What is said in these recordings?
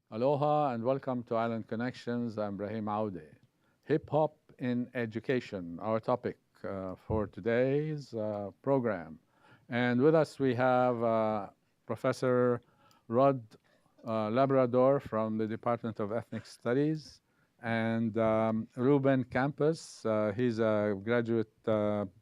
Aloha and welcome to Island Connections. I'm Ibrahim Aoude. Hip hop in education, our topic for today's program. And with us we have Professor Rod Labrador from the Department of Ethnic Studies and Ruben Campos. He's a graduate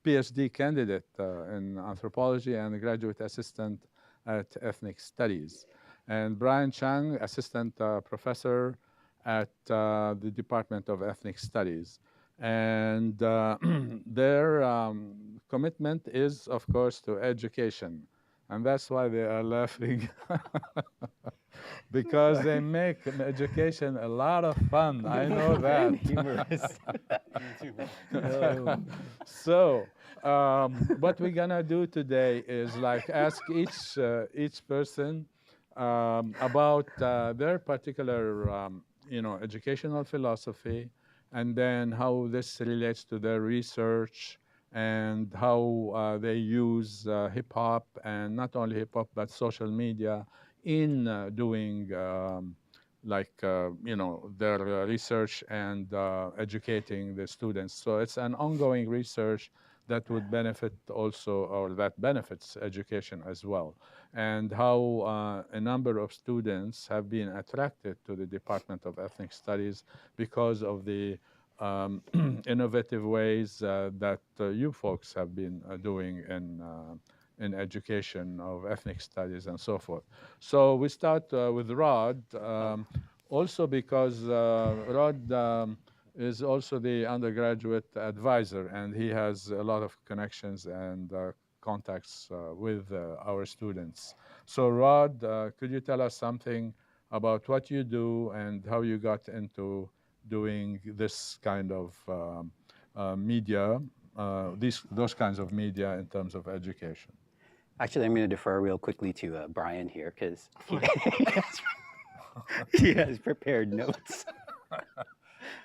Ph.D. candidate in anthropology and a graduate assistant at Ethnic Studies and Brian Chung, assistant professor at the Department of Ethnic Studies. And their commitment is, of course, to education. And that's why they are laughing, because they make education a lot of fun. I know that. Humorous. So, what we're gonna do today is like ask each person about their particular, educational philosophy, and then how this relates to their research and how they use hip hop, and not only hip hop but social media in doing their research and educating the students. So it's an ongoing research that would benefit also, or that benefits education as well, and how a number of students have been attracted to the Department of Ethnic Studies because of the innovative ways that you folks have been doing in education of ethnic studies and so forth. So we start with Rod, also because Rod is also the undergraduate advisor, and he has a lot of connections and contacts with our students. So Rod, could you tell us something about what you do and how you got into doing this kind of media, those kinds of media in terms of education? Actually, I'm going to defer real quickly to Brian here because he has prepared notes.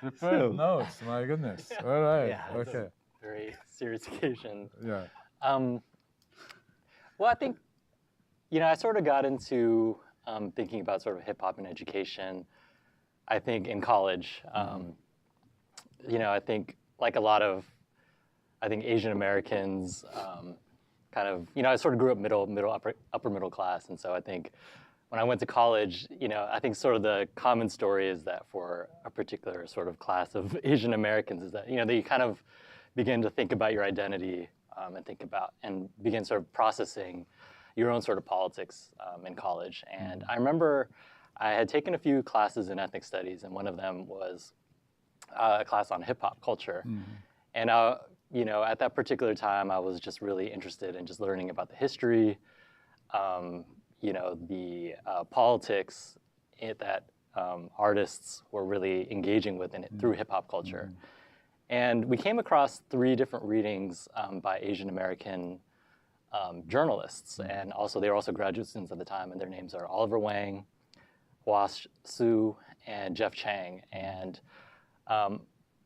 Prepared notes, my goodness. All right. Yeah, it's Okay. a very serious occasion. Yeah. Well, I think, I sort of got into thinking about sort of hip hop and education, I think, in college. I think like a lot of, Asian Americans, I sort of grew up upper middle class. And so I think when I went to college, I think sort of the common story is that for a particular sort of class of Asian Americans is that, that you kind of begin to think about your identity and begin sort of processing your own sort of politics in college. And I remember I had taken a few classes in ethnic studies, and one of them was a class on hip hop culture. And at that particular time, I was just really interested in just learning about the history, the politics that artists were really engaging with in it through hip hop culture. And we came across 3 different readings by Asian American journalists, and also they were also graduate students at the time, and their names are Oliver Wang, Hua Su, and Jeff Chang. And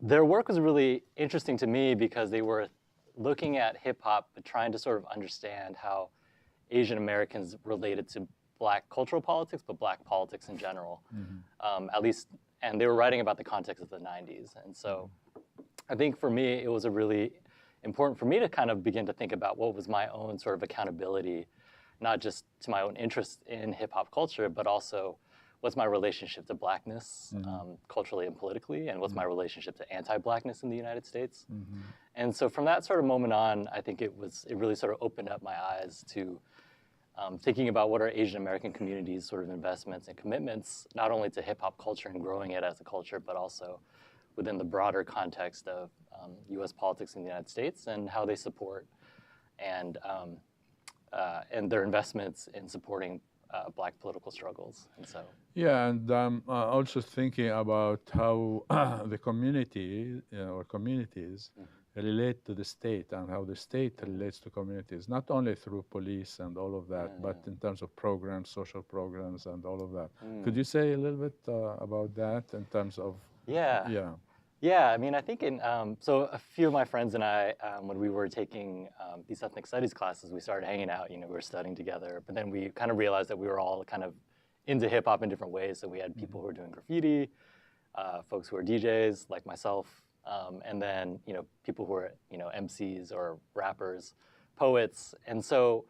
their work was really interesting to me because they were looking at hip hop, but trying to sort of understand how Asian Americans related to Black cultural politics, but Black politics in general, at least. And they were writing about the context of the 90s. And so I think for me, it was really important for me to kind of begin to think about what was my own sort of accountability, not just to my own interest in hip hop culture, but also what's my relationship to Blackness culturally and politically, and what's my relationship to anti-Blackness in the United States. And so from that sort of moment on, I think it really sort of opened up my eyes to thinking about what are Asian American communities' sort of investments and commitments, not only to hip hop culture and growing it as a culture, but also within the broader context of U.S. politics in the United States and how they support and their investments in supporting Black political struggles. And so, Yeah, and also thinking about how the community or communities relate to the state, and how the state relates to communities, not only through police and all of that, but in terms of programs, social programs, and all of that. Could you say a little bit about that in terms of? Yeah, I mean, I think so a few of my friends and I, when we were taking these ethnic studies classes, we started hanging out, we were studying together, but then we kind of realized that we were all kind of into hip hop in different ways. So we had people who were doing graffiti, folks who are DJs like myself, and then people who are MCs or rappers, poets. And so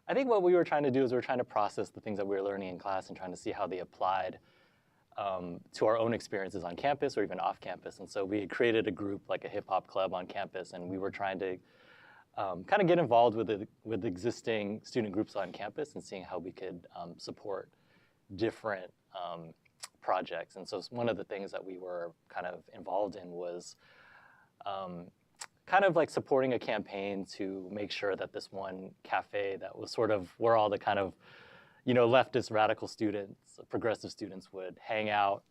I think what we were trying to do is we were trying to process the things that we were learning in class and trying to see how they applied to our own experiences on campus or even off campus. And so we had created a group, like a hip hop club on campus, and we were trying to kind of get involved with existing student groups on campus and seeing how we could support different projects. And so one of the things that we were kind of involved in was kind of like supporting a campaign to make sure that this one cafe that was sort of where all the kind of leftist radical students, progressive students would hang out.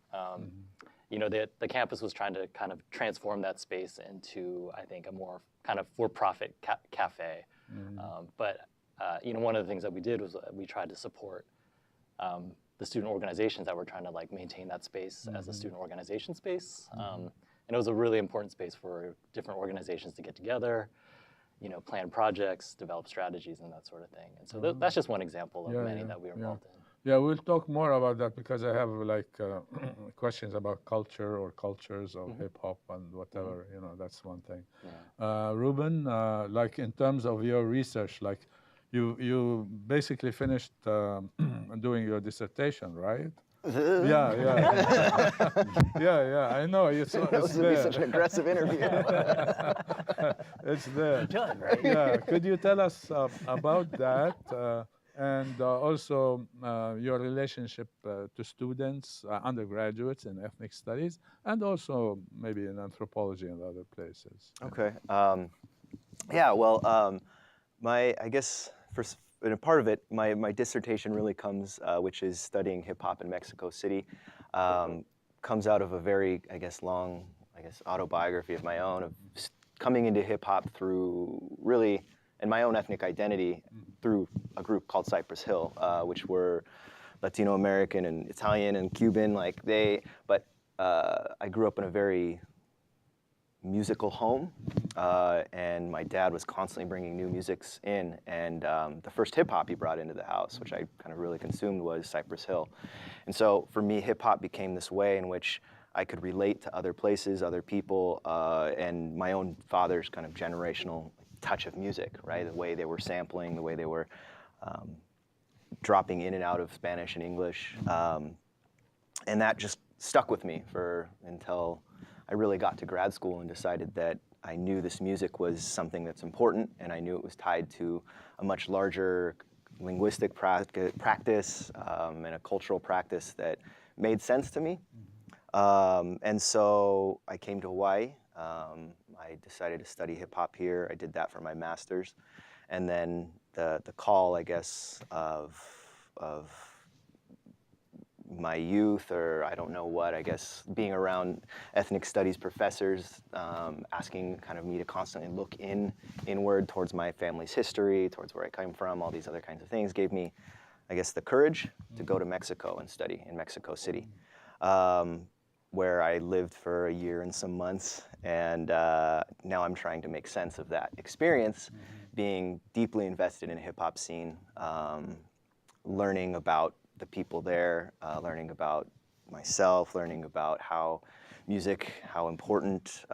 The campus was trying to kind of transform that space into, I think, a more kind of for-profit cafe. But one of the things that we did was we tried to support the student organizations that were trying to like maintain that space as a student organization space. And it was a really important space for different organizations to get together, plan projects, develop strategies, and that sort of thing. And so that's just one example of many that we were involved in. Yeah, we'll talk more about that because I have like questions about culture or cultures of hip hop and whatever. That's one thing. Ruben, like in terms of your research, like you basically finished doing your dissertation, right? Yeah. I know. That was be such an aggressive interview. It's there. Done, right? Yeah. Could you tell us about that and also your relationship to students, undergraduates in ethnic studies, and also maybe in anthropology and other places? Okay. Well, I guess in a part of it, my dissertation really comes, which is studying hip hop in Mexico City, comes out of a very, long, autobiography of my own of coming into hip hop through really, and my own ethnic identity through a group called Cypress Hill, which were Latino American and Italian and Cuban, but I grew up in a very musical home, and my dad was constantly bringing new musics in, and the first hip hop he brought into the house, which I kind of really consumed, was Cypress Hill. And so for me, hip hop became this way in which I could relate to other places, other people, and my own father's kind of generational touch of music, right? The way they were sampling, the way they were dropping in and out of Spanish and English, and that just stuck with me until I really got to grad school and decided that I knew this music was something that's important, and I knew it was tied to a much larger linguistic practice and a cultural practice that made sense to me. And so I came to Hawaii. I decided to study hip hop here. I did that for my master's. And then the call, I guess, of my youth, or I don't know what, I guess being around ethnic studies professors, asking kind of me to constantly look inward towards my family's history, towards where I came from, all these other kinds of things, gave me, I guess, the courage to go to Mexico and study in Mexico City, where I lived for a year and some months, and now I'm trying to make sense of that experience, being deeply invested in a hip-hop scene, learning about the people there, learning about myself, learning about how music, how important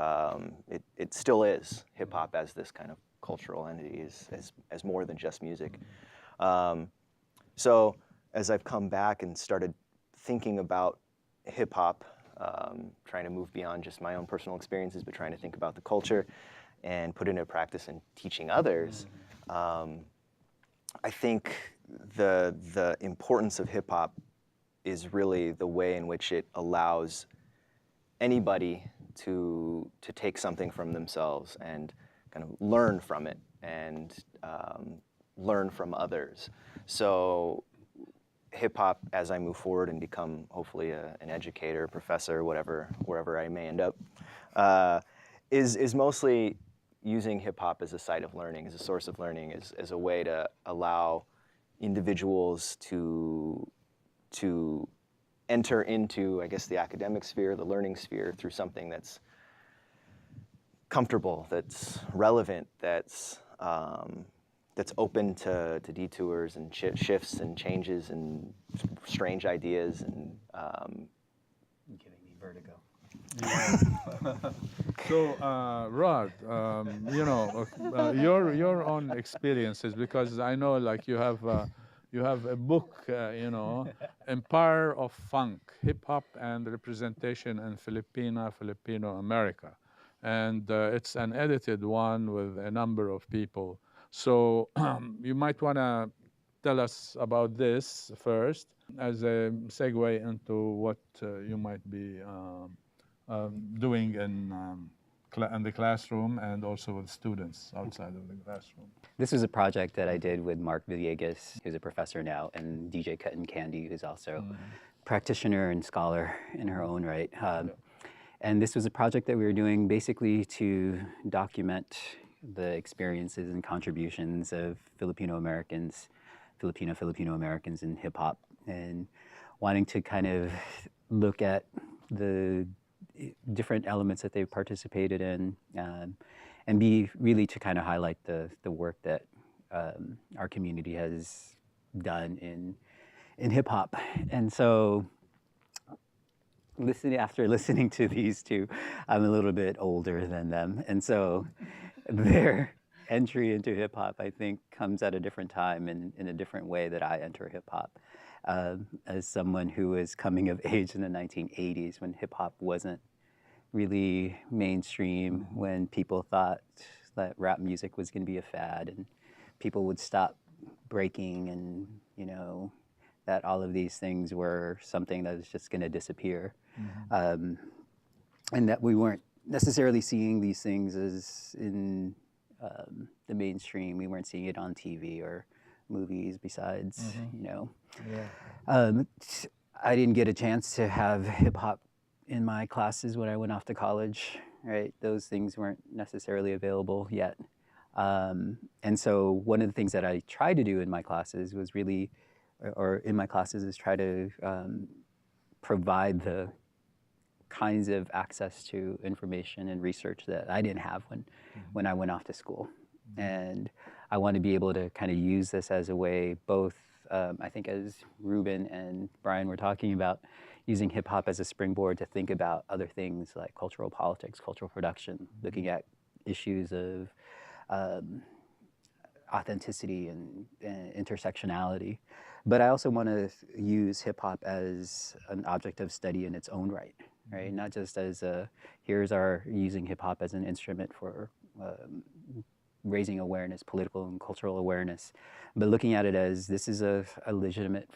it still is, hip-hop as this kind of cultural entity, as more than just music. So as I've come back and started thinking about hip-hop, trying to move beyond just my own personal experiences, but trying to think about the culture and put it into practice and teaching others, I think the importance of hip-hop is really the way in which it allows anybody to take something from themselves and kind of learn from it and learn from others. So hip-hop, as I move forward and become hopefully an educator, professor, wherever I may end up, is mostly using hip-hop as a site of learning, as a source of learning, as a way to allow individuals to enter into, I guess, the academic sphere, the learning sphere, through something that's comfortable, that's relevant, that's that's open to detours and shifts and changes and strange ideas and. Giving me vertigo. So, Rod, your own experiences, because I know like you have a book, Empire of Funk, Hip Hop and Representation in Filipino America, and it's an edited one with a number of people. So you might want to tell us about this first as a segue into what you might be doing in the classroom and also with students outside of the classroom. This was a project that I did with Mark Villegas, who's a professor now, and DJ Cuttin Candy, who's also practitioner and scholar in her own right. And this was a project that we were doing basically to document the experiences and contributions of Filipino Americans in hip hop, and wanting to kind of look at the different elements that they've participated in, and be really to kind of highlight the work that our community has done in hip hop. And so after listening to these two, I'm a little bit older than them, and so their entry into hip hop, I think, comes at a different time and in a different way that I enter hip hop. As someone who was coming of age in the 1980s, when hip hop wasn't really mainstream, when people thought that rap music was going to be a fad and people would stop breaking, and that all of these things were something that was just going to disappear, and that we weren't necessarily seeing these things as in the mainstream. We weren't seeing it on TV or movies besides, I didn't get a chance to have hip hop in my classes when I went off to college, right? Those things weren't necessarily available yet. And so one of the things that I tried to do in my classes was really, is try to provide the kinds of access to information and research that I didn't have when I went off to school. And I want to be able to kind of use this as a way, both, I think as Ruben and Brian were talking about, using hip hop as a springboard to think about other things like cultural politics, cultural production, looking at issues of authenticity and intersectionality. But I also want to use hip hop as an object of study in its own right, right? Not just as using hip hop as an instrument for raising awareness, political and cultural awareness, but looking at it as this is a legitimate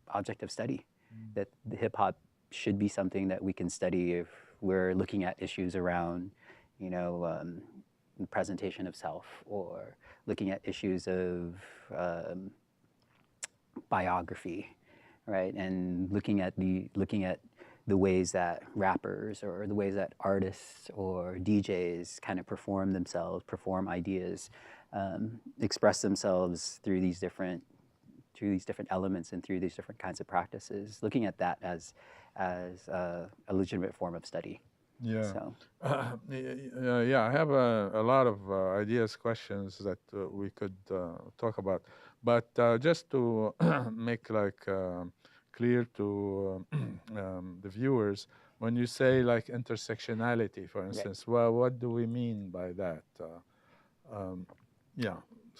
object of study, that the hip hop should be something that we can study if we're looking at issues around, the presentation of self, or looking at issues of biography, right? And looking at the ways that rappers or the ways that artists or DJs kind of perform themselves, perform ideas, express themselves through these different elements and through these different kinds of practices, looking at that as a legitimate form of study. Yeah. So. I have a lot of ideas, questions that we could talk about, but just to make clear to the viewers, when you say like intersectionality, for instance, well, what do we mean by that?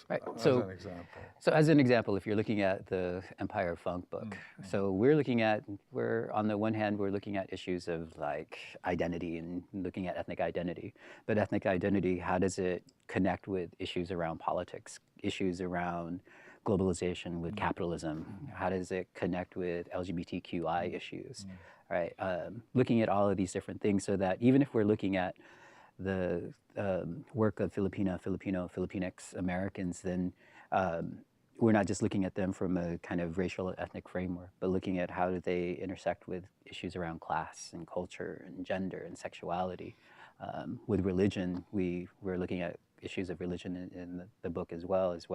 Right. As an example. So as an example, if you're looking at the Empire of Funk book, so we're on the one hand, we're looking at issues of like identity and looking at ethnic identity. But ethnic identity, how does it connect with issues around politics, issues around globalization, with capitalism? How does it connect with LGBTQI issues, right? Looking at all of these different things, so that even if we're looking at the work of Filipinx Americans, then we're not just looking at them from a kind of racial and ethnic framework, but looking at how do they intersect with issues around class and culture and gender and sexuality. With religion, we're looking at issues of religion in the book as well as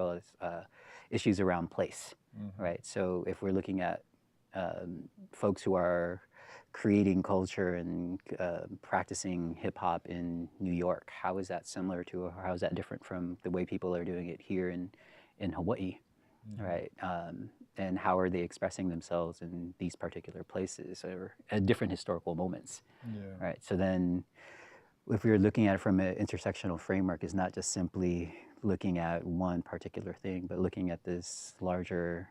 issues around place, right? So if we're looking at folks who are creating culture and practicing hip hop in New York, how is that similar to, or how is that different from the way people are doing it here in Hawaii, right? And how are they expressing themselves in these particular places or at different historical moments, right? So then, if we were looking at it from an intersectional framework, is not just simply looking at one particular thing, but looking at this larger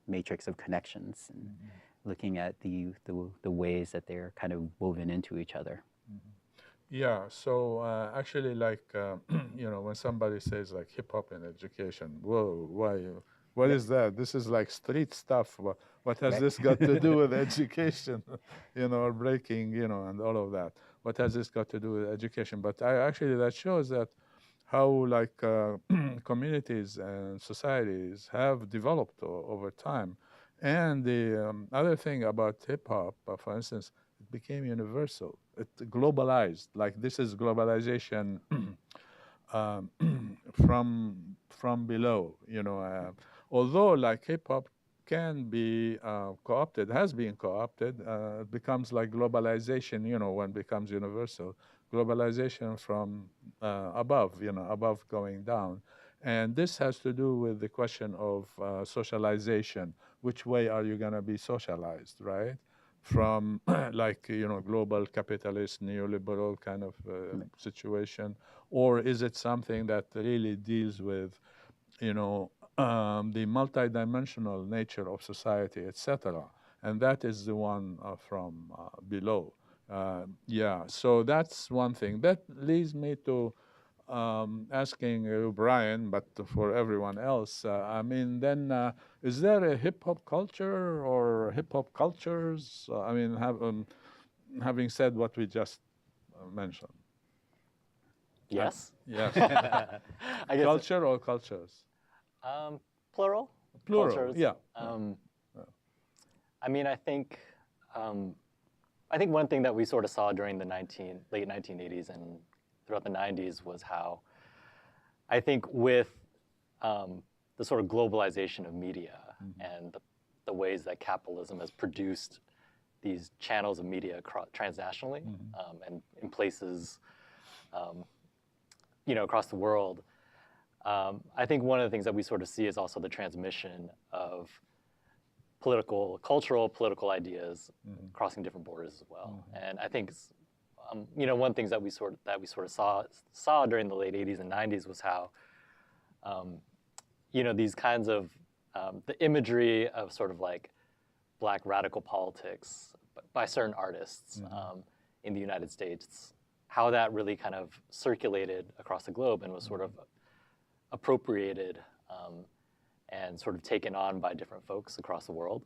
matrix of connections and looking at the ways that they're kind of woven into each other. Yeah, so actually, like, when somebody says like hip hop in education, whoa, why? What is that? This is like street stuff. What has this got to do with education, or breaking, and all of that? What has this got to do with education? But actually, that shows that how like communities and societies have developed over time. And the other thing about hip hop, for instance, it became universal. It globalized. Like this is globalization um, from below. Although like hip hop can be co-opted, has been co-opted, it becomes like globalization. When it becomes universal, globalization from above. Above going down. And this has to do with the question of socialization. Which way are you going to be socialized, right? From like, global capitalist, neoliberal kind of situation? Or is it something that really deals with, the multidimensional nature of society, etc.? And that is the one from below. So that's one thing. That leads me to asking Brian, but for everyone else, then is there a hip hop culture or hip hop cultures? Having said what we just mentioned. Yes. Yes. I guess Culture or cultures? Plural. Plural. Cultures. Yeah. I think one thing that we sort of saw during the late 1980s and throughout the 90s was how, I think with the sort of globalization of media and the ways that capitalism has produced these channels of media transnationally and in places, across the world, I think one of the things that we sort of see is also the transmission of cultural political ideas crossing different borders as well. And I think, one of the things that we sort of saw during the late 80s and 90s was how, these kinds of the imagery of sort of like Black radical politics by certain artists in the United States, how that really kind of circulated across the globe and was sort of appropriated and sort of taken on by different folks across the world,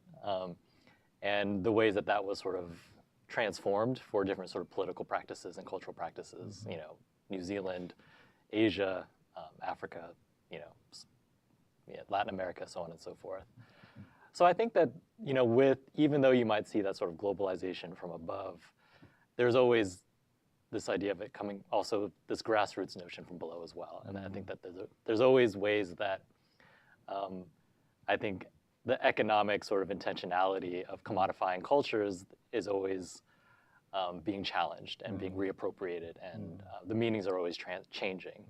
and the ways that was sort of transformed for different sort of political practices and cultural practices, New Zealand, Asia, Africa, Latin America, so on and so forth. So I think that, even though you might see that sort of globalization from above, there's always this idea of it coming, also this grassroots notion from below as well. And I think that there's always ways that I think the economic sort of intentionality of commodifying cultures is always being challenged and being reappropriated, and the meanings are always changing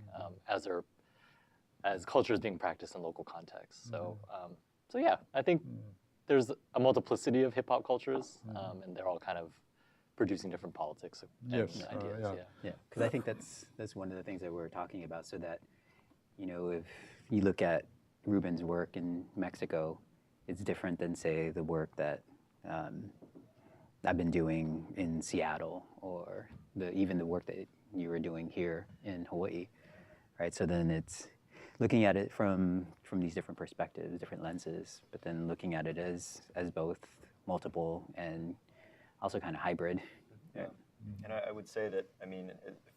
as culture is being practiced in local contexts. So yeah, I think there's a multiplicity of hip hop cultures, and they're all kind of producing different politics and ideas. Yeah, because I think that's one of the things that we're talking about. So that, if you look at Ruben's work in Mexico, it's different than, say, the work that I've been doing in Seattle, or even the work that you were doing here in Hawaii, right? So then it's looking at it from these different perspectives, different lenses, but then looking at it as both multiple and also kind of hybrid. Yeah. And I would say that,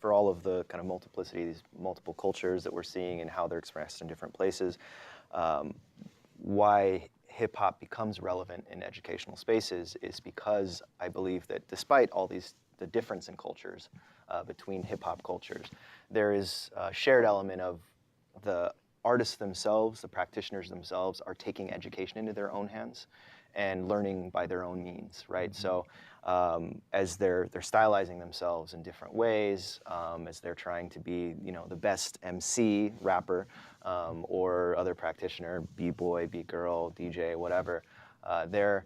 for all of the kind of multiplicity, these multiple cultures that we're seeing and how they're expressed in different places, why hip-hop becomes relevant in educational spaces is because I believe that despite all the difference in cultures between hip-hop cultures, there is a shared element of the artists themselves, the practitioners themselves, are taking education into their own hands and learning by their own means, right? So as they're stylizing themselves in different ways, as they're trying to be, the best MC, rapper, or other practitioner, b-boy, b-girl, DJ, whatever, they're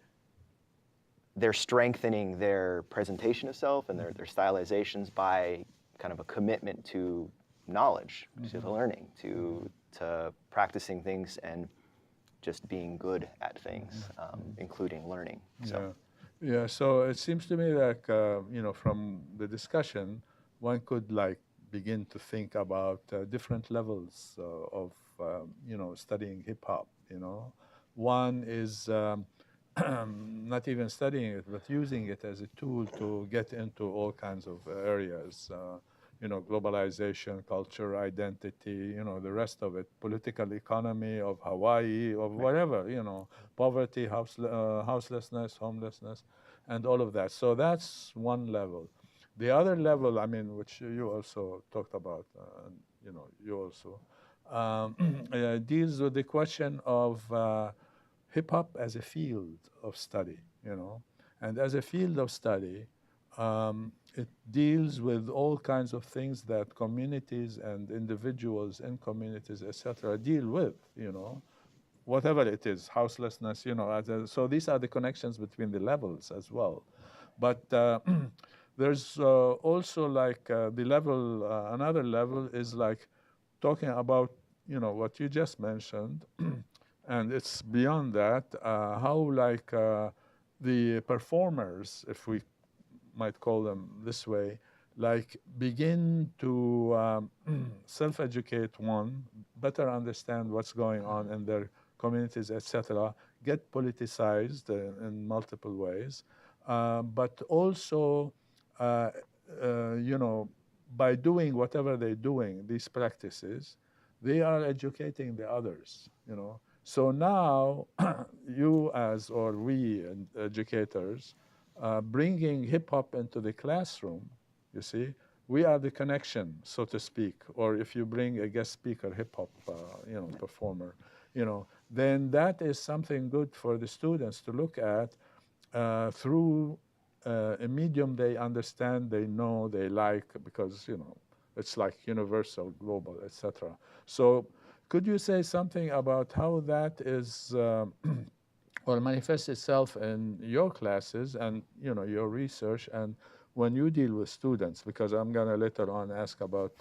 strengthening their presentation of self and their stylizations by kind of a commitment to knowledge, to the learning, to practicing things and just being good at things, including learning. So. Yeah. So it seems to me like from the discussion, one could begin to think about different levels of studying hip hop. One is not even studying it, but using it as a tool to get into all kinds of areas. Globalization, culture, identity, the rest of it, political economy of Hawaii, of whatever, poverty, houselessness, homelessness, and all of that. So that's one level. The other level, which you also talked about, you also, deals with the question of hip-hop as a field of study, and as a field of study, it deals with all kinds of things that communities and individuals in communities, etc., deal with, whatever it is, houselessness, so these are the connections between the levels as well. But there's also the level, another level is talking about, what you just mentioned, and it's beyond that, how the performers, if we might call them this way, begin to self-educate, one, better understand what's going on in their communities, etc., get politicized in multiple ways, but also, by doing whatever they're doing, these practices, they are educating the others, So now, or we educators, bringing hip-hop into the classroom, you see, we are the connection, so to speak. Or if you bring a guest speaker, hip-hop, performer, then that is something good for the students to look at through a medium they understand, they know, they like, because, it's universal, global, etc. So could you say something about how that is or manifests itself in your classes and your research, and when you deal with students, because I'm going to later on ask about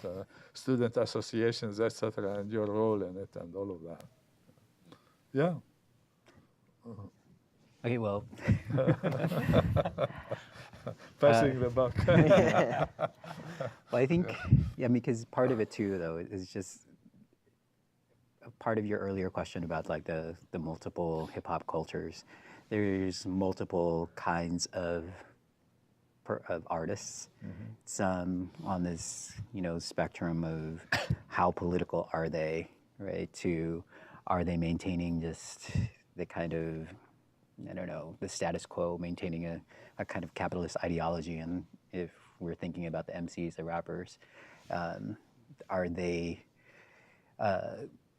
student associations, etc., and your role in it and all of that. Yeah. Okay, well. Passing the buck. Well, I think, because part of it too, though, is just part of your earlier question about the multiple hip hop cultures. There's multiple kinds of artists. Some on this spectrum of how political are they, right? To are they maintaining just the kind of the status quo, maintaining a kind of capitalist ideology, and if we're thinking about the MCs, the rappers, are they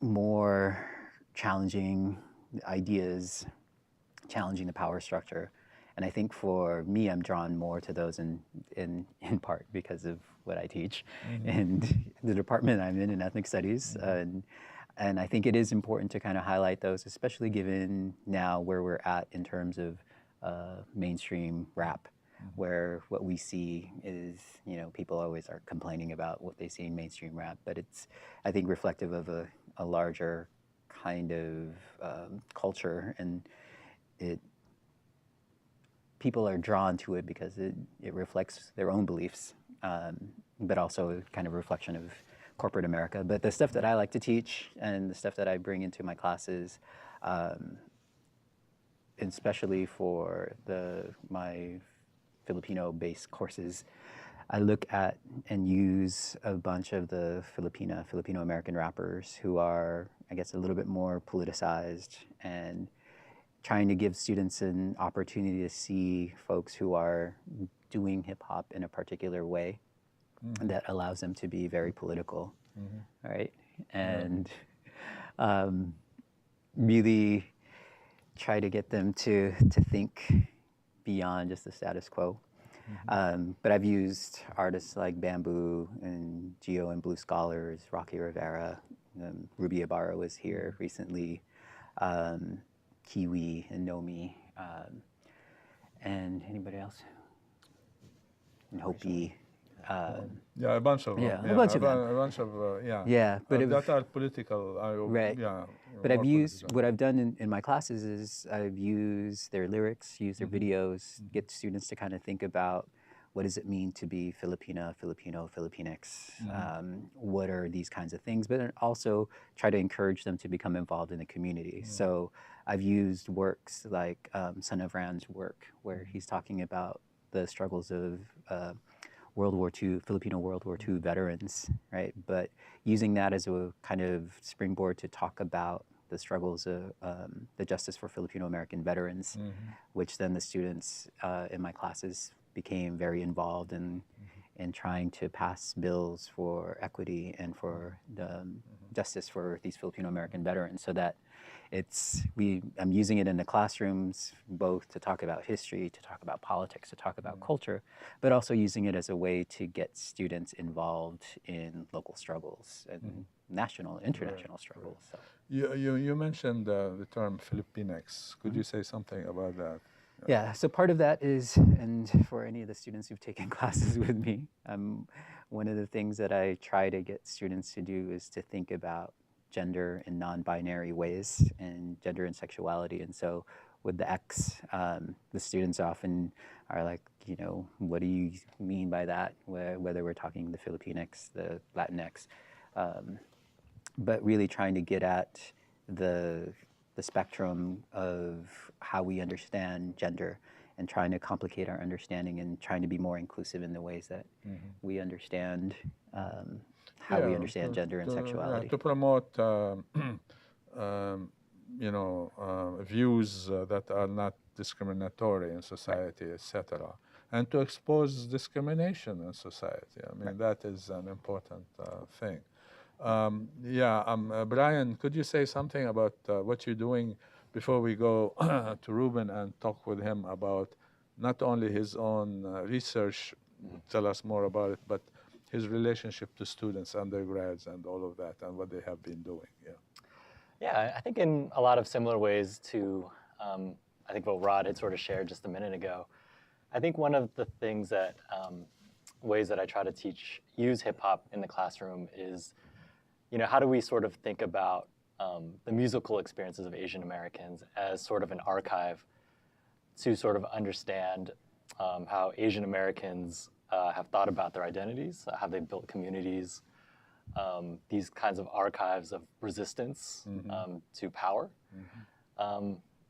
more challenging ideas, challenging the power structure? And I think for me, I'm drawn more to those in part because of what I teach and the department I'm in ethnic studies. And I think it is important to kind of highlight those, especially given now where we're at in terms of mainstream rap, where what we see is, people always are complaining about what they see in mainstream rap, but it's, I think, reflective of a larger kind of culture, and people are drawn to it because it reflects their own beliefs, but also kind of a reflection of corporate America. But the stuff that I like to teach and the stuff that I bring into my classes, especially for my Filipino-based courses, I look at and use a bunch of the Filipino-American rappers who are, I guess, a little bit more politicized, and trying to give students an opportunity to see folks who are doing hip-hop in a particular way that allows them to be very political, right? And really try to get them to think beyond just the status quo. But I've used artists like Bamboo and Geo and Blue Scholars, Rocky Rivera, Ruby Ibarra was here recently, Kiwi and Nomi, and anybody else? And Hopi. Yeah, a bunch of them. Yeah, a bunch of them. A bunch of, yeah. Yeah, but that are political. Right. Yeah. But more I've used, political. what I've done in my classes is I've used their lyrics, used their videos, get students to kind of think about what does it mean to be Filipina, Filipino, Filipinx? What are these kinds of things? But then also try to encourage them to become involved in the community. So I've used works like Son of Ran's work, where he's talking about the struggles of World War II, Filipino World War II veterans, right? But using that as a kind of springboard to talk about the struggles of the justice for Filipino American veterans, which then the students in my classes became very involved in trying to pass bills for equity and for the justice for these Filipino American veterans, so that I'm using it in the classrooms both to talk about history, to talk about politics, to talk about culture, but also using it as a way to get students involved in local struggles and national, international struggles. So. You mentioned the term Filipinx. Could you say something about that? Yeah, so part of that is, and for any of the students who've taken classes with me, one of the things that I try to get students to do is to think about gender in non-binary ways and gender and sexuality. And so with the X, the students often are like, you know, what do you mean by that? Whether we're talking the Filipinx, the Latinx, but really trying to get at the spectrum of how we understand gender and trying to complicate our understanding and trying to be more inclusive in the ways that we understand how we understand gender and sexuality. To promote, views that are not discriminatory in society, etc., and to expose discrimination in society. I mean, that is an important thing. Brian, could you say something about what you're doing before we go to Ruben and talk with him about not only his own research, tell us more about it, but his relationship to students, undergrads, and all of that, and what they have been doing. Yeah, I think in a lot of similar ways to, I think what Rod had sort of shared just a minute ago. I think one of the things that, ways that I try to use hip hop in the classroom is, you know, how do we sort of think about the musical experiences of Asian Americans as sort of an archive to sort of understand how Asian Americans have thought about their identities, how they've built communities, these kinds of archives of resistance to power.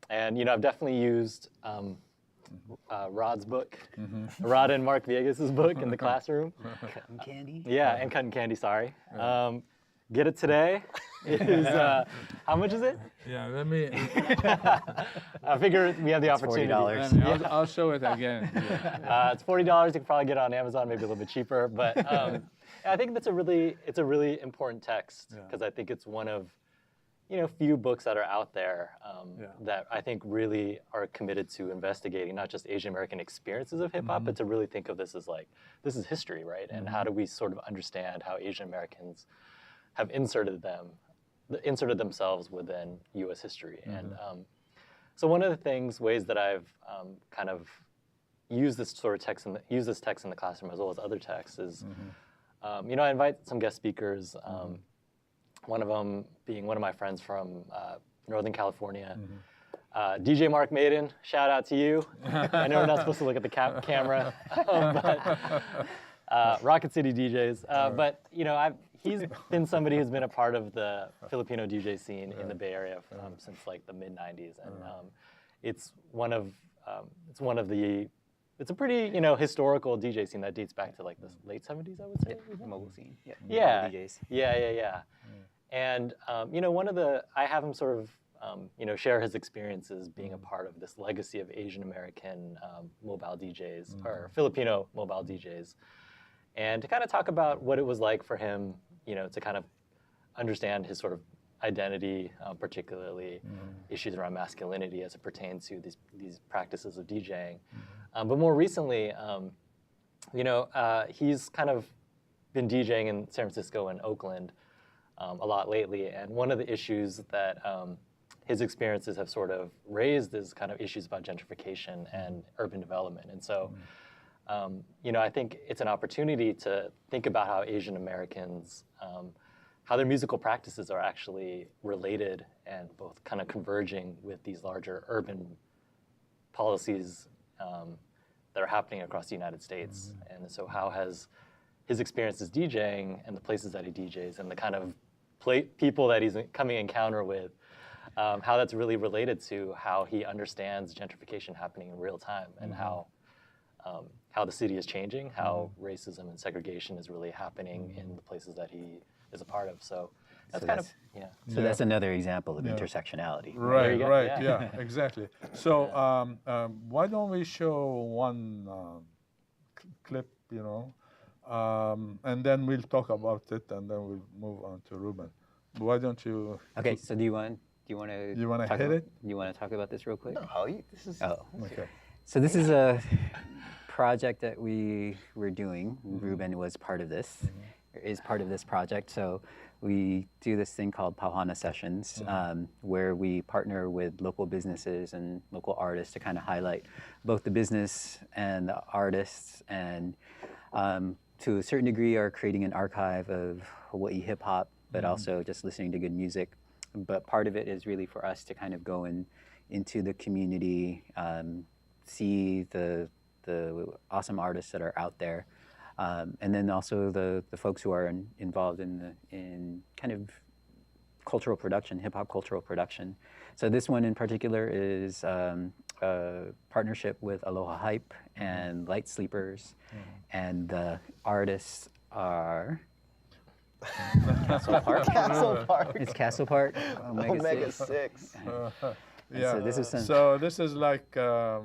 And, you know, I've definitely used Rod's book, Rod and Mark Viegas' book in the classroom. Cotton candy? Yeah, and Cotton Candy, sorry. Get it today. Is how much is it? Yeah, let me. I figure we have the opportunity. $40. I'll show it again. It's $40. You can probably get it on Amazon, maybe a little bit cheaper. But I think it's a really important text because I think it's one of, you know, few books that are out there that I think really are committed to investigating not just Asian American experiences of hip hop, but to really think of this as like, this is history, right? And how do we sort of understand how Asian Americans have inserted themselves within U.S. history. And so one of the ways that I've kind of used this sort of text in the classroom as well as other texts is, you know, I invite some guest speakers. One of them being one of my friends from Northern California, DJ Mark Maiden. Shout out to you. I know we're not supposed to look at the camera, but Rocket City DJs. But you know, he's been somebody who's been a part of the Filipino DJ scene in the Bay Area since like the mid '90s, and it's a pretty, you know, historical DJ scene that dates back to like the late '70s, I would say. Mobile scene. Yeah. DJs. Yeah. And you know, I have him sort of you know, share his experiences being a part of this legacy of Asian American mobile DJs or Filipino mobile DJs, and to kind of talk about what it was like for him, you know, to kind of understand his sort of identity, particularly issues around masculinity as it pertains to these practices of DJing. But more recently, he's kind of been DJing in San Francisco and Oakland a lot lately, and one of the issues that his experiences have sort of raised is kind of issues about gentrification and urban development. And so, I think it's an opportunity to think about how Asian Americans, how their musical practices are actually related and both kind of converging with these larger urban policies that are happening across the United States. And so how has his experiences DJing and the places that he DJs and the kind of people that he's coming encounter with, how that's really related to how he understands gentrification happening in real time and how the city is changing, how racism and segregation is really happening in the places that he is a part of. So that's So that's another example of intersectionality. Right, yeah, exactly. So why don't we show one clip, and then we'll talk about it, and then we'll move on to Ruben. Why don't you? Okay, so do you want to hit it? You want to talk about this real quick? No, this is. Oh, Okay. So this is a project that we were doing. Ruben was part of this, is part of this project. So we do this thing called Pau Hana Sessions, where we partner with local businesses and local artists to kind of highlight both the business and the artists, and to a certain degree are creating an archive of Hawaii hip hop, but also just listening to good music. But part of it is really for us to kind of go into the community, see the awesome artists that are out there, and then also the folks who are involved in kind of cultural production, hip hop cultural production. So this one in particular is a partnership with Aloha Hype and Light Sleepers, and the artists are Castle Park. Castle Park. It's Castle Park. Omega 6. Yeah. So this is this is like a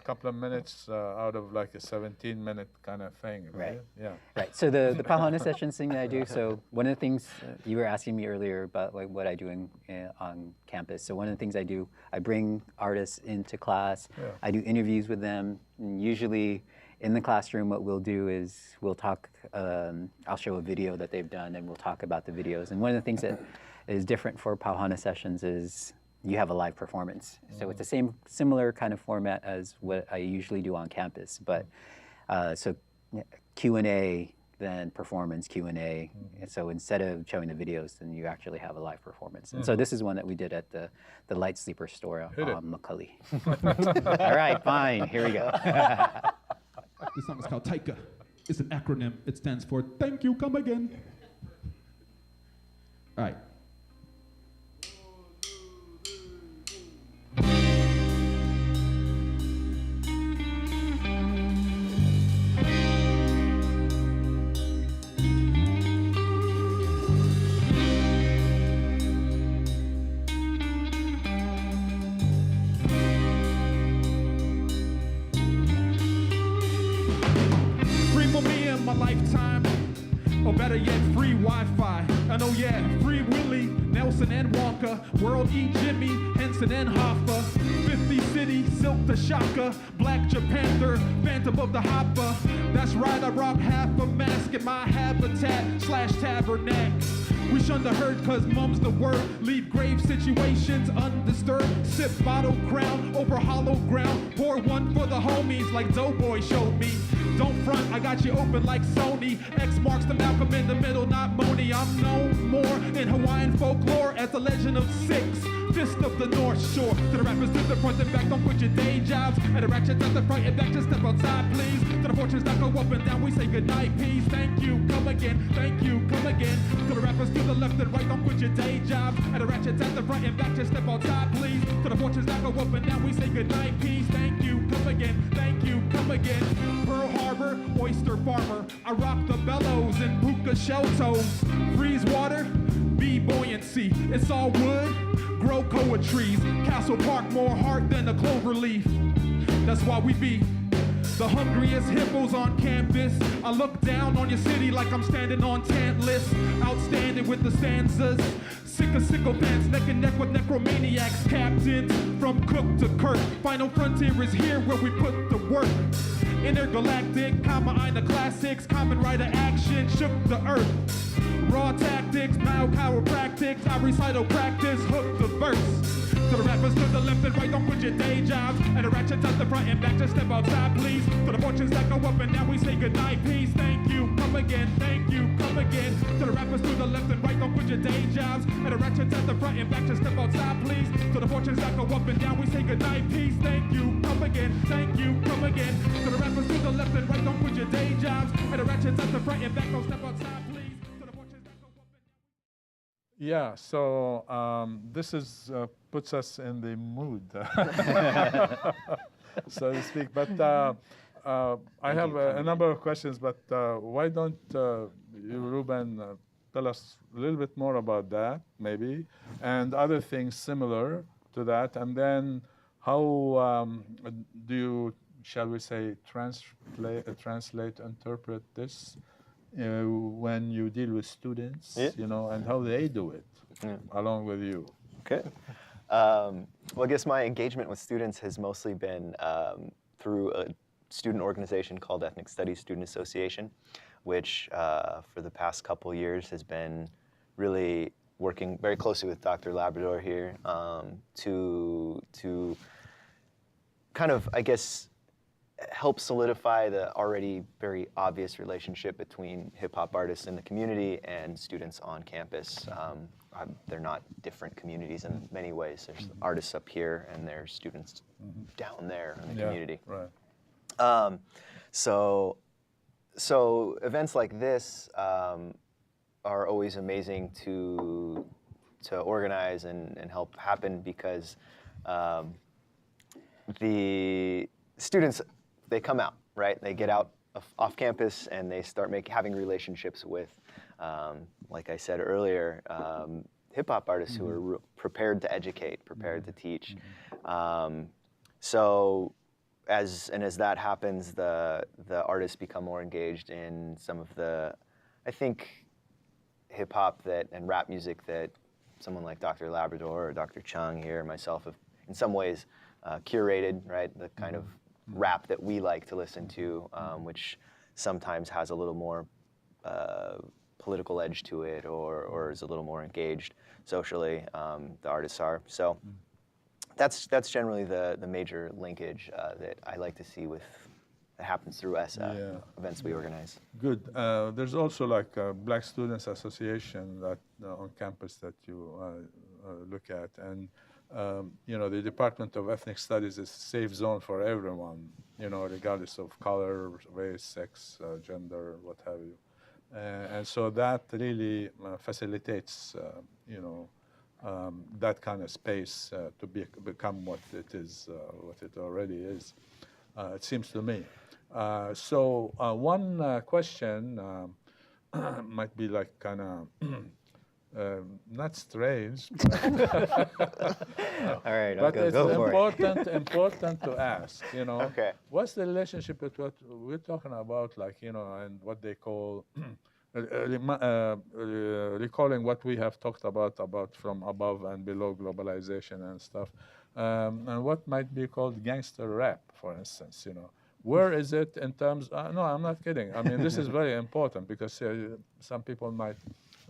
couple of minutes out of like a 17-minute kind of thing, right? Yeah. Right. So the Pau Hana Sessions thing that I do. So one of the things you were asking me earlier about like what I do on campus. So one of the things I do, I bring artists into class. Yeah. I do interviews with them. And usually in the classroom, what we'll do is we'll talk. I'll show a video that they've done, and we'll talk about the videos. And one of the things that is different for Pau Hana Sessions is you have a live performance. So it's the similar kind of format as what I usually do on campus, but so Q&A, then performance Q&A. And so instead of showing the videos, then you actually have a live performance. And so this is one that we did at the Light Sleeper store on Macaulay. All right, fine, here we go. This song is called TAIKA. It's an acronym. It stands for Thank You, Come Again. All right. Lifetime, or better yet, free Wi-Fi. And oh yeah, free Willie, Nelson and Walker, World E. Jimmy, Henson and Hoffa, 50 City, Silk the Shaka, Black Japanther, Phantom of the Hopper. That's right, I rock half a mask in my habitat / tabernacle. We shun the herd cause mum's the word. Leave grave situations undisturbed. Sip bottle crown over hollow ground. Pour one for the homies like Doughboy showed me. Don't front, I got you open like Sony. X marks the Malcolm in the middle, not Moni. I'm known more in Hawaiian folklore as the legend of six. Fist of the North Shore. To the rappers to the front and back, don't quit your day jobs. And the ratchets at the front and back, just step outside, please. To the fortunes that go up and down, we say goodnight, peace. Thank you, come again. Thank you, come again. To the rappers to the left and right, don't quit your day jobs. And the ratchets at the front and back, just step outside, please. To the fortunes that go up and down, we say goodnight, peace. Thank you, come again. Thank you, come again. Pearl Harbor, oyster farmer. I rock the bellows and puka shell toes. Freeze water, be buoyancy. It's all wood, grow koa trees. Castle Park, more heart than a clover leaf. That's why we be The hungriest hippos on campus. I look down on your city like I'm standing on Tantalus. Outstanding with the stanzas. Sick of sycophants, neck and neck with necromaniacs. Captains from Cook to Kirk. Final frontier is here where we put the work. Intergalactic, combine classics. Common writer action shook the earth. Raw tactics, mild chiropractics. I recital practice, hook the verse. To the rappers to the left and right, don't quit your day jobs. And the ratchets at the front and back, just step outside, please. To the fortunes that go up and down, we say goodnight, peace. Thank you, come again, thank you, come again. To the rappers to the left and right, don't quit your day jobs. And the ratchets at the front and back, just step outside, please. To the fortunes that go up and down, we say goodnight, peace. Thank you, come again, thank you, come again. To the rappers to the left and right, don't quit your day jobs. And the ratchets at the front and back, don't step outside, please. To the fortunes that go up and down. Yeah, so this is puts us in the mood, so to speak. But I have a number of questions, but why don't you, Ruben, tell us a little bit more about that, maybe, and other things similar to that, and then how do you, shall we say, translate, interpret this when you deal with students, you know, and how they do it along with you. Okay. Well, I guess my engagement with students has mostly been through a student organization called Ethnic Studies Student Association, which for the past couple years has been really working very closely with Dr. Labrador here to kind of, I guess, help solidify the already very obvious relationship between hip-hop artists in the community and students on campus. They're not different communities in many ways. There's artists up here and there's students down there in the community. Right. So events like this are always amazing to organize and help happen because the students, they come out, right? They get out off campus and they start having relationships with, like I said earlier, hip-hop artists who are prepared to educate, prepared to teach. So as that happens, the artists become more engaged in some of the, I think, hip-hop and rap music that someone like Dr. Labrador or Dr. Chung here, myself, have in some ways curated, right? The kind of rap that we like to listen to, which sometimes has a little more political edge to it or is a little more engaged socially, the artists are. So that's generally the major linkage that I like to see that happens through events we organize. Good. There's also like a Black Students Association that on campus that you look at, and you know, the Department of Ethnic Studies is a safe zone for everyone, you know, regardless of color, race, sex, gender, what have you. And so that really facilitates, you know, that kind of space to become what it is, what it already is, it seems to me. So one question might be like kind of not strange, All right, but it's go for it. important to ask, you know, Okay. what's the relationship with what we're talking about, like, you know, and what they call, recalling what we have talked about from above and below globalization and stuff, and what might be called gangster rap, for instance, you know. Where is it in terms, no, I'm not kidding. I mean, this is very important because some people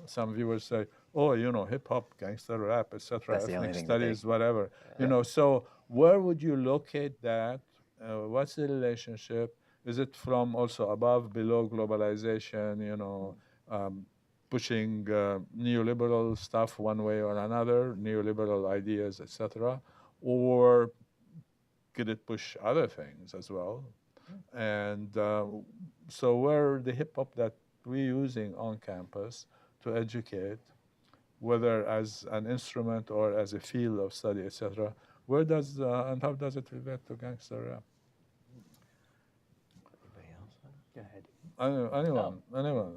some viewers say, oh, you know, hip-hop, gangster rap, etc., ethnic studies, whatever. You know, so where would you locate that? What's the relationship? Is it from also above, below globalization, you know, pushing neoliberal stuff one way or another, neoliberal ideas, etc., or could it push other things as well? And so where the hip-hop that we're using on campus to educate, whether as an instrument or as a field of study, etc., where does and how does it relate to gangster rap? Anybody else? Go ahead. Anyone,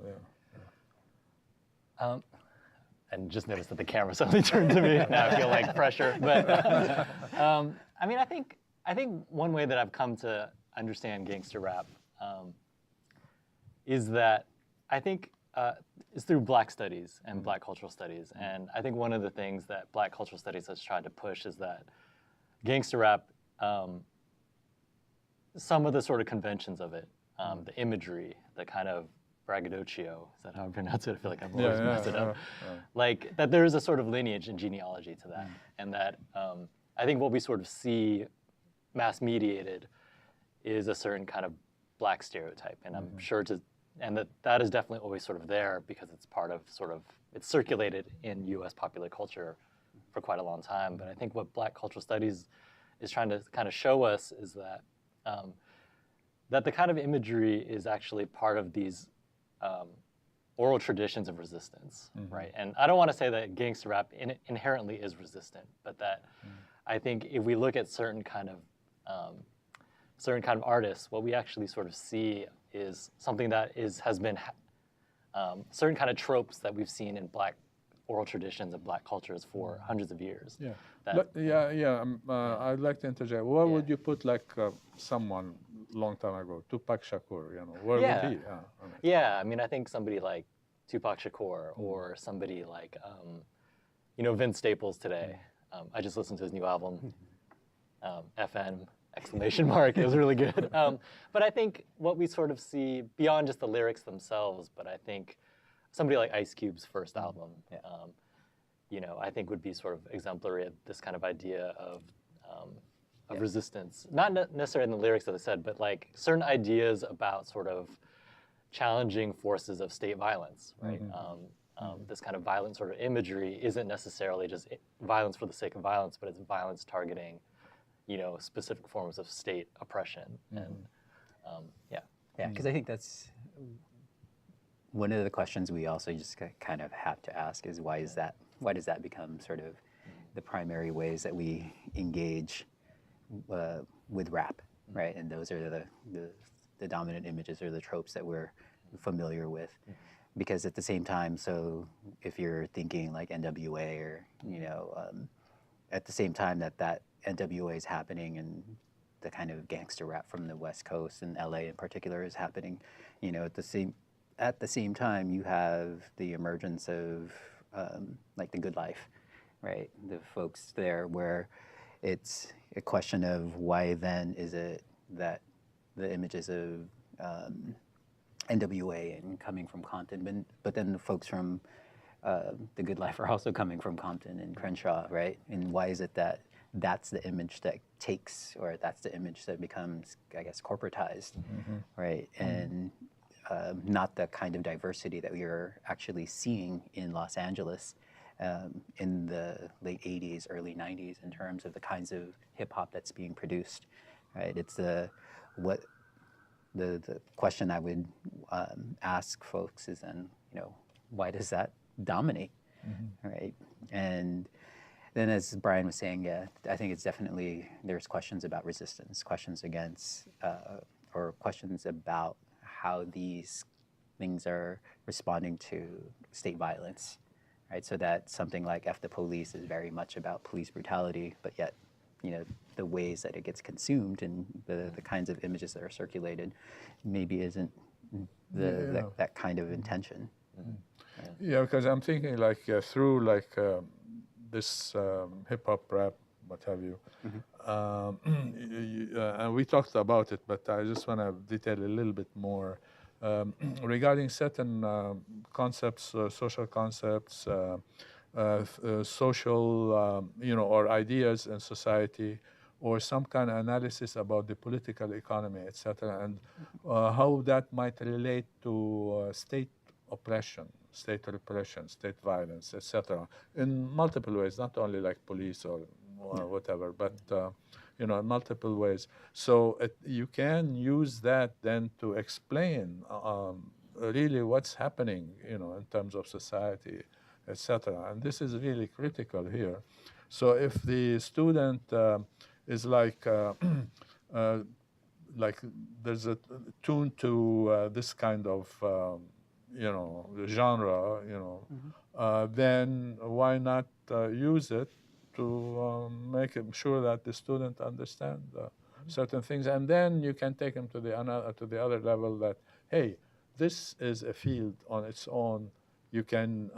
yeah. And just noticed that the camera suddenly turned to me. Now I feel like pressure. But I mean, I think one way that I've come to understand gangster rap is that I think it's through Black studies and Black cultural studies. And I think one of the things that Black cultural studies has tried to push is that gangster rap, some of the sort of conventions of it, the imagery, the kind of braggadocio, is that how I pronounce it? I feel like I'm always mess it up. Like that there is a sort of lineage and genealogy to that. And that I think what we sort of see mass mediated is a certain kind of Black stereotype. And I'm sure that is definitely always sort of there because it's part of it's circulated in US popular culture for quite a long time. But I think what Black cultural studies is trying to kind of show us is that that the kind of imagery is actually part of these oral traditions of resistance, right? And I don't want to say that gangster rap inherently is resistant, but that I think if we look at certain kind of artists, what we actually sort of see is something that has been certain kind of tropes that we've seen in Black oral traditions and Black cultures for hundreds of years. I'd like to interject. Where would you put like someone long time ago, Tupac Shakur? Where would he? I mean, I think somebody like Tupac Shakur or somebody like Vince Staples today. I just listened to his new album, FN ! It was really good. But I think what we sort of see beyond just the lyrics themselves, but I think somebody like Ice Cube's first album, I think would be sort of exemplary of this kind of idea of resistance. Not necessarily in the lyrics, as I said, but like certain ideas about sort of challenging forces of state violence, right? This kind of violent sort of imagery isn't necessarily just violence for the sake of violence, but it's violence targeting, specific forms of state oppression. And because I think that's one of the questions we also just kind of have to ask is why does that become sort of the primary ways that we engage with rap, right? And those are the dominant images or the tropes that we're familiar with. Because at the same time, so if you're thinking like NWA or, at the same time that NWA is happening and the kind of gangster rap from the West Coast and LA in particular is happening, at the same time you have the emergence of like The Good Life, right? The folks there where it's a question of why then is it that the images of NWA and coming from Compton, but then the folks from The Good Life are also coming from Compton and Crenshaw, right? And why is it that that's the image that takes, or that's the image that becomes, I guess, corporatized, right? And not the kind of diversity that we are actually seeing in Los Angeles in the late 80s, early 90s in terms of the kinds of hip hop that's being produced, right? It's the question I would ask folks is then, why does that dominate, right? And then as Brian was saying, I think it's definitely, there's questions about resistance, questions against, or questions about how these things are responding to state violence, right? So that something like F the Police is very much about police brutality, but yet, the ways that it gets consumed and the kinds of images that are circulated maybe isn't that kind of intention. Yeah, because I'm thinking like through like this hip hop rap, what have you, and we talked about it, but I just want to detail a little bit more regarding certain concepts, social concepts, social, or ideas in society, or some kind of analysis about the political economy, etc., and how that might relate to state oppression, state repression, state violence, etc., in multiple ways, not only like police or whatever, but in multiple ways. So you can use that then to explain really what's happening, in terms of society, etc. And this is really critical here. So if the student is like there's a tune to this kind of genre, then why not use it to make sure that the student understand certain things, and then you can take them to the other level that, hey, this is a field on its own. You can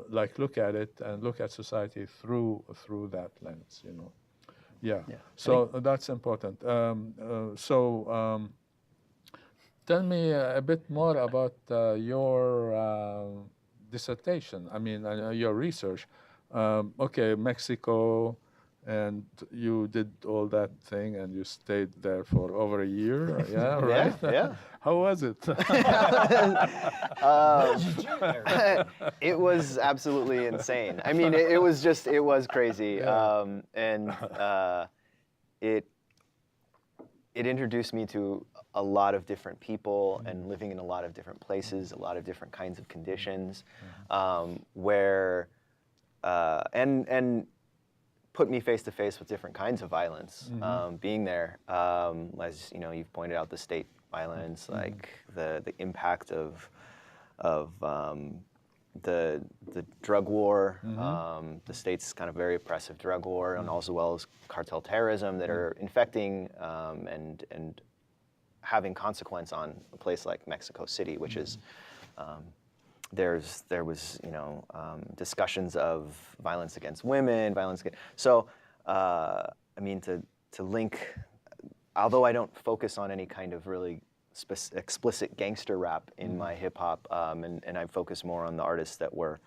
like look at it and look at society through that lens, you know. Yeah. So that's important. Tell me a bit more about your dissertation. I mean, your research. Okay, Mexico, and you did all that thing, and you stayed there for over a year. Yeah, right. Yeah. How was it? It was absolutely insane. I mean, it was crazy, and it introduced me to a lot of different people and living in a lot of different places, a lot of different kinds of conditions, where and put me face to face with different kinds of violence. Being there, as you know, you've pointed out the state violence, like the impact of the drug war, the state's kind of very oppressive drug war, and also well as cartel terrorism that are infecting and having consequence on a place like Mexico City, which is there was discussions of violence against women, I mean to link, although I don't focus on any kind of really explicit gangster rap in my hip hop, and I focus more on the artists that were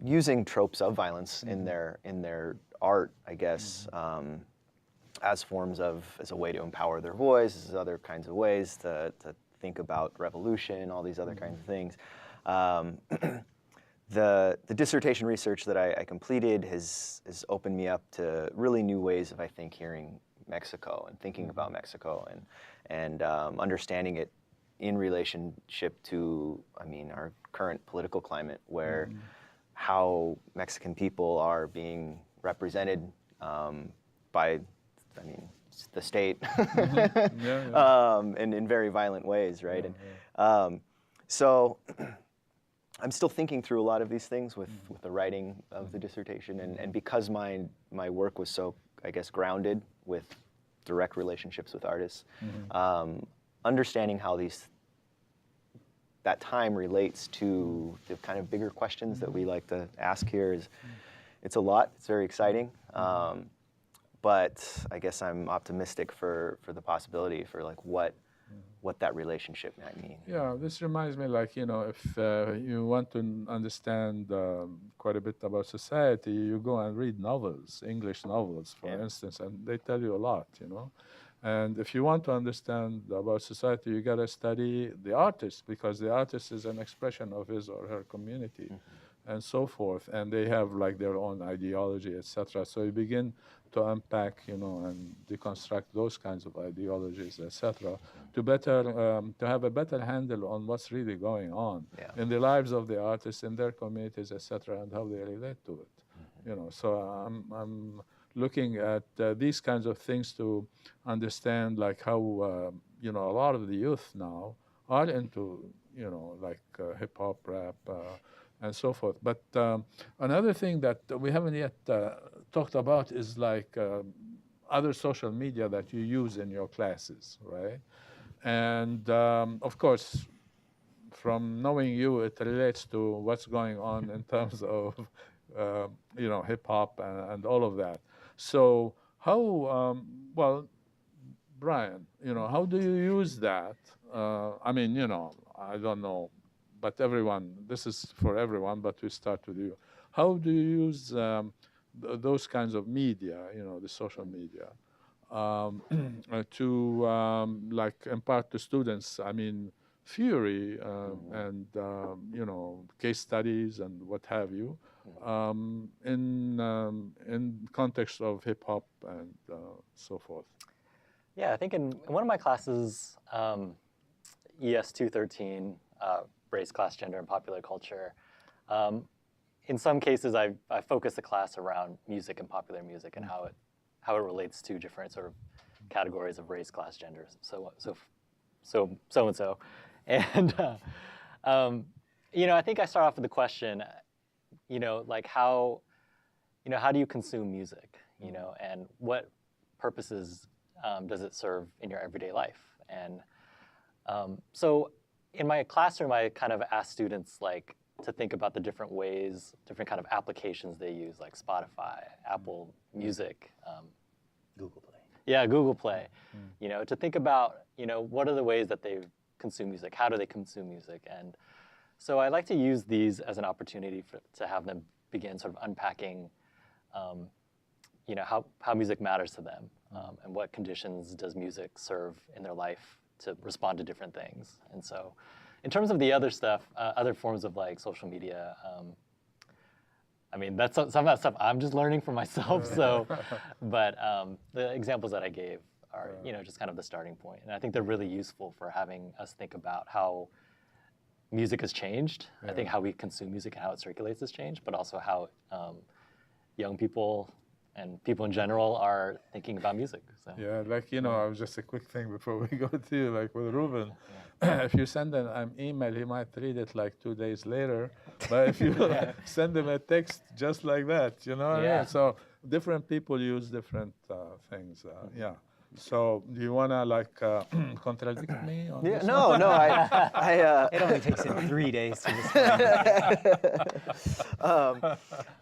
using tropes of violence in their art, I guess, as a way to empower their voice, as other kinds of ways to think about revolution, all these other kinds of things. The dissertation research that I completed has opened me up to really new ways of, I think, hearing Mexico and thinking about Mexico and understanding it in relationship to, I mean, our current political climate, where how Mexican people are being represented by, I mean, the state, and in very violent ways, right? So I'm still thinking through a lot of these things with the writing of the dissertation, and because my work was so, I guess, grounded with direct relationships with artists, understanding how that time relates to the kind of bigger questions that we like to ask here it's a lot. It's very exciting. But I guess I'm optimistic for the possibility for like what that relationship might mean. Yeah, this reminds me, like, you know, if you want to understand quite a bit about society, you go and read novels, English novels, for instance, and they tell you a lot, you know. And if you want to understand about society, you got to study the artist, because the artist is an expression of his or her community, and so forth. And they have like their own ideology, etc. So you begin to unpack, you know, and deconstruct those kinds of ideologies, etc., to have a better handle on what's really going on in the lives of the artists, in their communities, etc., and how they relate to it. You know, so I'm looking at these kinds of things to understand, like how you know, a lot of the youth now are into, you know, like hip hop, rap, and so forth. But another thing that we haven't yet talked about is like other social media that you use in your classes, right? And of course, from knowing you, it relates to what's going on in terms of you know, hip hop and all of that. So how, well, Brian, you know, how do you use that? I mean, you know, I don't know, but everyone, this is for everyone, but we start with you. How do you use those kinds of media, you know, the social media, to like impart to students, I mean, theory and, you know, case studies and what have you, in context of hip hop and so forth? Yeah, I think in one of my classes, ES 213, race, class, gender, and popular culture, in some cases I focus the class around music and popular music and how it relates to different sort of categories of race, class, gender, so and so. And you know, I think I start off with the question, you know, like how do you consume music, you know, and what purposes does it serve in your everyday life? And so in my classroom, I kind of ask students like to think about the different ways, different kind of applications they use, like Spotify, Apple Music, Google Play. yeah, Google Play. You know, to think about, you know, what are the ways that they consume music? How do they consume music? And so I like to use these as an opportunity to have them begin sort of unpacking, you know, how music matters to them, and what conditions does music serve in their life to respond to different things. And so in terms of the other stuff, other forms of like social media, I mean, that's some of that stuff I'm just learning for myself. So, but the examples that I gave are, you know, just kind of the starting point. And I think they're really useful for having us think about how music has changed. I think how we consume music and how it circulates has changed, but also how young people and people in general are thinking about music. So. Yeah, like, you know, just a quick thing before we go to you, like with Ruben, if you send an email, he might read it like 2 days later. But if you send him a text just like that, you know what I mean? So different people use different things. Yeah. So do you want to like contradict me on this No, one? no, It only takes him 3 days to respond.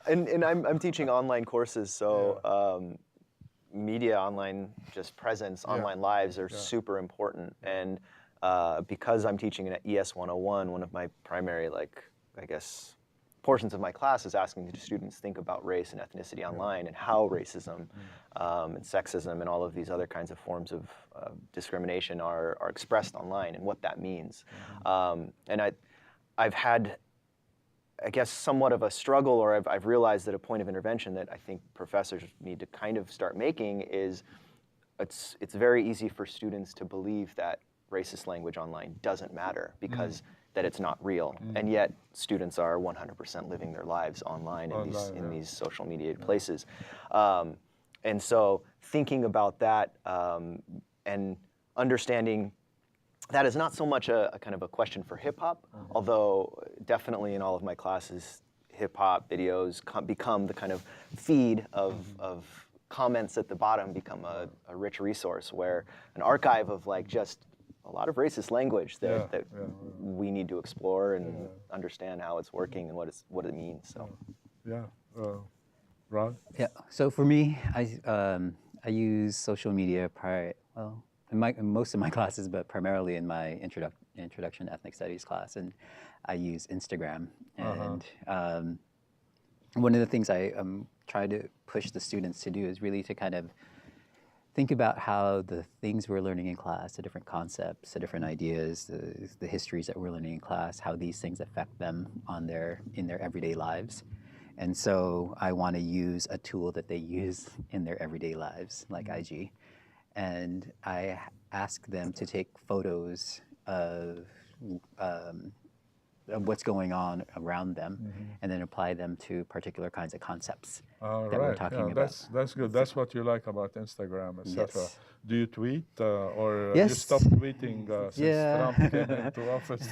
and I'm teaching online courses, so media, online just presence, online lives are super important. And because I'm teaching at ES 101, one of my primary, like, I guess, portions of my class is asking the students think about race and ethnicity online and how racism and sexism and all of these other kinds of forms of discrimination are expressed online and what that means. And I've had, I guess, somewhat of a struggle, or I've realized that a point of intervention that I think professors need to kind of start making is it's very easy for students to believe that racist language online doesn't matter because that it's not real, and yet students are 100% living their lives online in these social media places. And so thinking about that and understanding that is not so much a kind of a question for hip hop, although definitely in all of my classes, hip hop videos become the kind of feed of comments at the bottom become a rich resource where an archive of like just a lot of racist language that we need to explore and understand how it's working and what it means. So, Rod? Yeah. So for me, I use social media in most of my classes, but primarily in my introduction to ethnic studies class, and I use Instagram. And one of the things I try to push the students to do is really to kind of think about how the things we're learning in class, the different concepts, the different ideas, the histories that we're learning in class, how these things affect them in their everyday lives. And so I want to use a tool that they use in their everyday lives, like IG. And I ask them to take photos of what's going on around them, and then apply them to particular kinds of concepts that we're talking about. That's good. That's what you like about Instagram, etc. Yes. Do you tweet or Yes. you stopped tweeting since Trump came into office?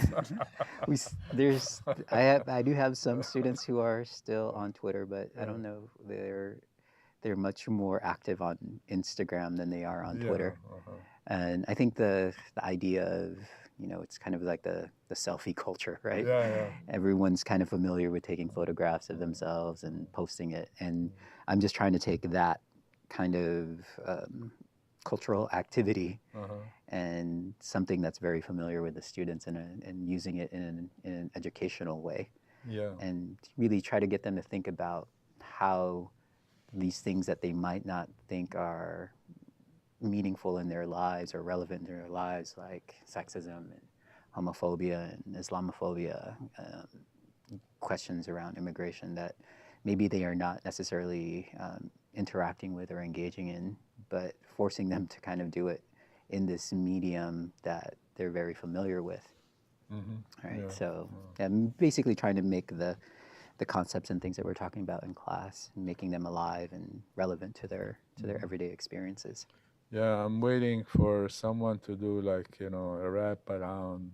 I do have some students who are still on Twitter, but I don't know, they're much more active on Instagram than they are on Twitter. And I think the idea of, it's kind of like the selfie culture, right? Everyone's kind of familiar with taking photographs of themselves and posting it. And I'm just trying to take that kind of cultural activity and something that's very familiar with the students and using it in an educational way. And really try to get them to think about how these things that they might not think are meaningful in their lives or relevant in their lives, like sexism and homophobia and Islamophobia, questions around immigration that maybe they are not necessarily interacting with or engaging in, but forcing them to kind of do it in this medium that they're very familiar with. Right. So I'm basically trying to make the concepts and things that we're talking about in class, making them alive and relevant to their everyday experiences. Yeah, I'm waiting for someone to do like, a rap around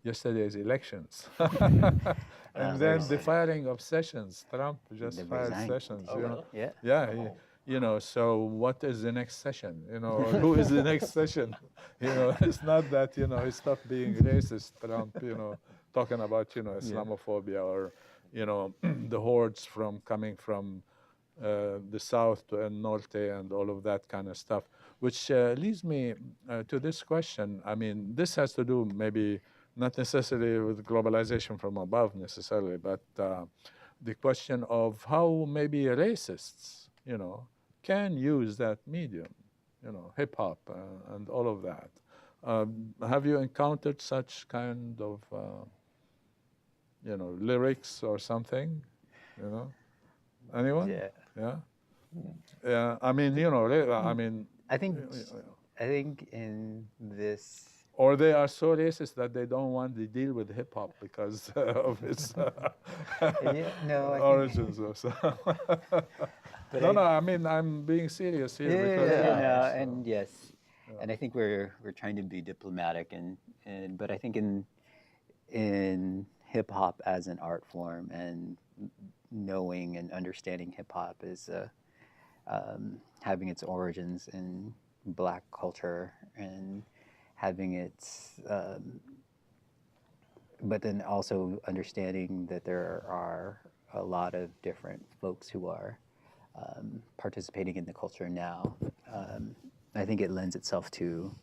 yesterday's elections. And then the firing of Sessions. Trump just fired Sessions. Really? Yeah. Yeah, so what is the next session? Or who is the next session? It's not that, he stopped being racist, Trump, talking about, Islamophobia or, the hordes coming from the south to El Norte and all of that kind of stuff, which leads me to this question. I mean, this has to do maybe not necessarily with globalization from above necessarily, but the question of how maybe racists, can use that medium, hip hop and all of that. Have you encountered such kind of, lyrics or something? Anyone? Yeah. Yeah. Yeah. I mean, I mean. I think in this. Or they are so racist that they don't want to deal with hip hop because of its origins or so. No, I mean, I'm being serious here. And yes, and I think we're trying to be diplomatic, but I think in hip hop as an art form and knowing and understanding hip hop is having its origins in Black culture and having its, but then also understanding that there are a lot of different folks who are participating in the culture now. I think it lends itself to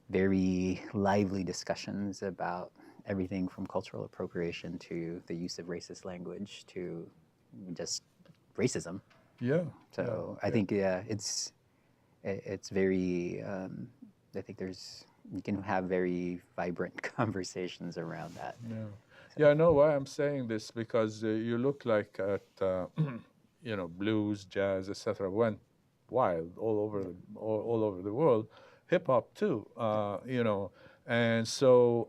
very lively discussions about everything from cultural appropriation to the use of racist language to just racism. Yeah. So I think it's very. I think you can have very vibrant conversations around that. Yeah. Yeah, I know why I'm saying this, because you look like at blues, jazz, etc. went wild all over the world. Hip hop too, and so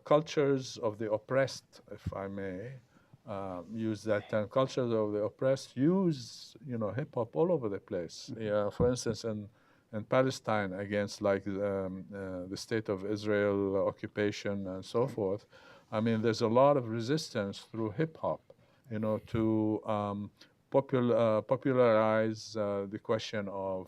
cultures of the oppressed, if I may use that term, cultures of the oppressed use hip hop all over the place. Yeah, for instance, in Palestine against like the state of Israel occupation and so forth. I mean, there's a lot of resistance through hip hop, to popularize the question of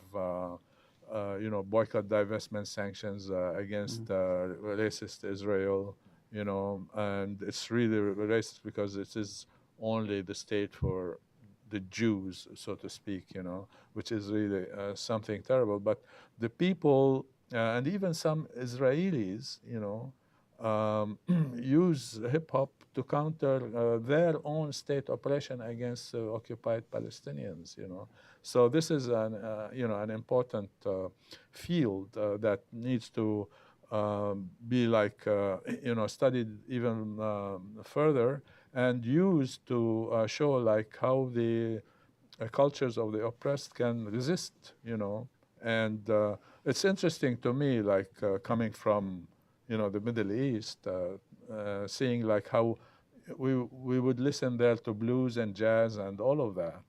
boycott, divestment, sanctions against racist Israel. And it's really racist because it is only the state for the Jews, so to speak, which is really something terrible. But the people, and even some Israelis, use hip-hop to counter their own state oppression against occupied Palestinians, So this is an important field that needs to be like, studied even further and used to show like how the cultures of the oppressed can resist, And it's interesting to me, like coming from, the Middle East, seeing like how we would listen there to blues and jazz and all of that,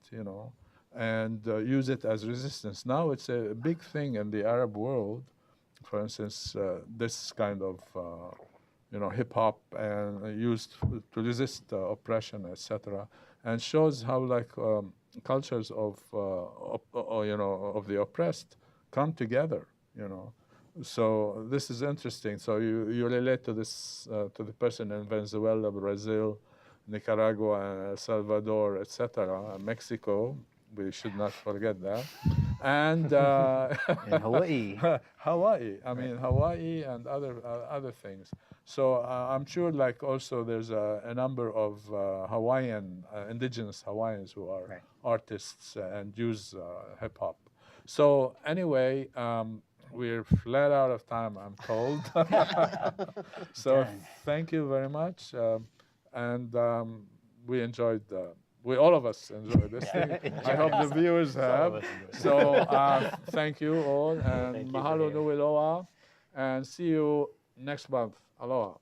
and use it as resistance. Now it's a big thing in the Arab world. For instance, this kind of, hip hop and used to resist oppression, etc., and shows how like cultures of the oppressed come together, So this is interesting. So you relate to this to the person in Venezuela, Brazil, Nicaragua, El Salvador, etc., Mexico. We should not forget that. And in Hawaii. Hawaii. I mean, Hawaii and other things. So I'm sure, like, also there's a number of Hawaiian, indigenous Hawaiians who are artists and use hip hop. So anyway, we're flat out of time, I'm told. So thank you very much, and we enjoyed. All of us enjoyed this thing. I hope the viewers have. So thank you all, and mahalo nui loa, and see you next month. Aloha.